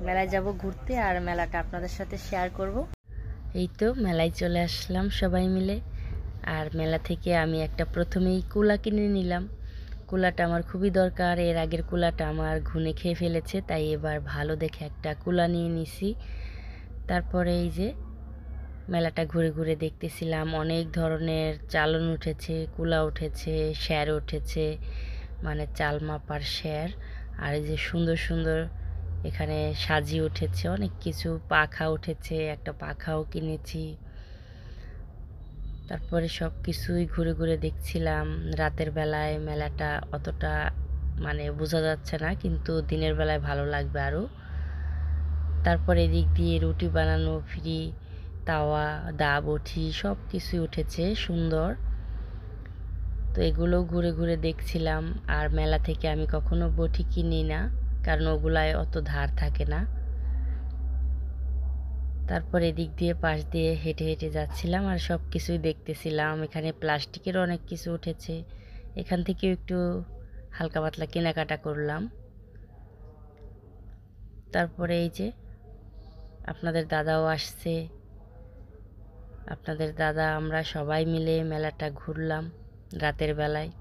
মেলায় যাব ঘুরতে আর মেলাটা আপনাদের সাথে শেয়ার করব। এই তো মেলায় চলে আসলাম সবাই মিলে। আর মেলা থেকে আমি একটা প্রথমেই কুলা কিনে নিলাম। কুলাটা আমার খুবই দরকার, এর আগের কুলাটা আমার ঘুনে খেয়ে ফেলেছে, তাই এবার ভালো দেখে একটা কুলা নিয়ে নিছি। তারপরে এই যে মেলাটা ঘুরে ঘুরে দেখতেছিলাম, অনেক ধরনের চালন উঠেছে, কুলা উঠেছে, শ্যার উঠেছে, মানে চাল মাপার শ্যার। আর এই যে সুন্দর সুন্দর এখানে সাজি উঠেছে, অনেক কিছু পাখা উঠেছে, একটা পাখাও কিনেছি। তারপরে সব কিছুই ঘুরে ঘুরে দেখছিলাম। রাতের বেলায় মেলাটা অতটা মানে বোঝা যাচ্ছে না, কিন্তু দিনের বেলায় ভালো লাগবে আরও। তারপরে এদিক দিয়ে রুটি বানানো ফ্রি, তাওয়া, দা বটি সব কিছুই উঠেছে সুন্দর। তো এগুলো ঘুরে ঘুরে দেখছিলাম। আর মেলা থেকে আমি কখনো বটি কিনি না, কারণ ওগুলায় অত ধার থাকে না। তারপর এদিক দিয়ে পাশ দিয়ে হেঁটে হেঁটে যাচ্ছিলাম আর সব কিছুই দেখতেছিলাম। এখানে প্লাস্টিকের অনেক কিছু উঠেছে, এখান থেকেও একটু হালকা পাতলা কেনাকাটা করলাম। তারপরে এই যে আপনাদের দাদাও আসছে, আপনাদের দাদা আমরা সবাই মিলে মেলাটা ঘুরলাম রাতের বেলায়।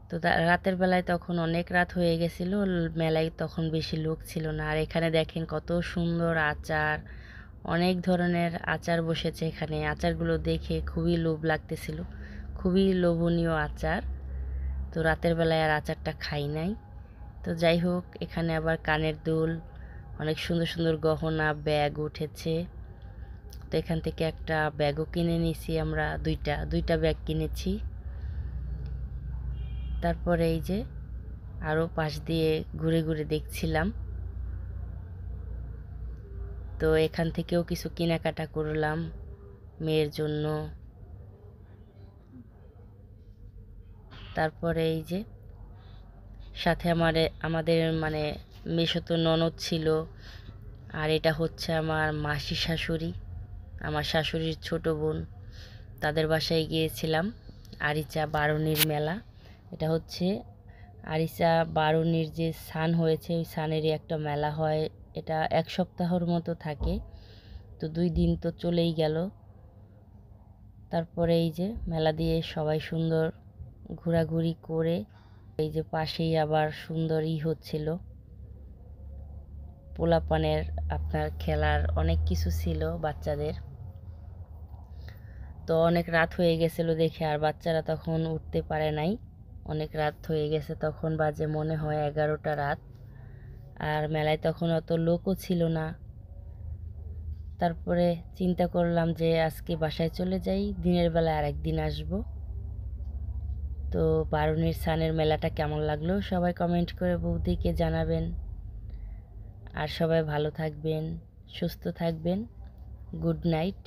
তো রাতের বেলায় তখন অনেক রাত হয়ে গেছিল, মেলায় তখন বেশি লোক ছিল না। আর এখানে দেখেন কত সুন্দর আচার, অনেক ধরনের আচার বসেছে এখানে। আচারগুলো দেখে খুবই লোভ লাগতেছিল, খুবই লোভনীয় আচার। তো রাতের বেলায় আর আচারটা খাই নাই। তো যাই হোক, এখানে আবার কানের দুল, অনেক সুন্দর সুন্দর গহনা, ব্যাগ উঠেছে। তো এখান থেকে একটা ব্যাগও কিনে নিয়েছি আমরা, দুইটা ব্যাগ কিনেছি। তারপরে এই যে আরও পাশ দিয়ে ঘুরে ঘুরে দেখছিলাম। তো এখান থেকেও কিছু কেনাকাটা করলাম মেয়ের জন্য। তারপরে এই যে সাথে আমাদের মানে মেশোতো ননদ ছিল। আর এটা হচ্ছে আমার মাসি শাশুড়ি, আমার শাশুড়ির ছোট বোন। তাদের বাসায় গিয়েছিলাম। আরিচা বারুনির মেলা, এটা হচ্ছে আরিচা বারুনির যে সান হয়েছে ওই সানেরই একটা মেলা হয়। এটা 1 সপ্তাহর মতো থাকে। তো 2 দিন তো চলেই গেল। তারপরে এই যে মেলা দিয়ে সবাই সুন্দর ঘোরাঘুরি করে, এই যে পাশেই আবার সুন্দরই হচ্ছিল পোলাপানের আপনার খেলার অনেক কিছু ছিল বাচ্চাদের। তো অনেক রাত হয়ে গেছিল দেখে আর বাচ্চারা তখন উঠতে পারে নাই, অনেক রাত হয়ে গেছে, তখন বাজে মনে হয় 11টা রাত। আর মেলায় তখন অত লোকও ছিল না। তারপরে চিন্তা করলাম যে আজকে বাসায় চলে যাই, দিনের বেলা আর একদিন আসবো। তো বারুনির সানের মেলাটা কেমন লাগলো সবাই কমেন্ট করে বৌদিকে জানাবেন। আর সবাই ভালো থাকবেন, সুস্থ থাকবেন। Good night.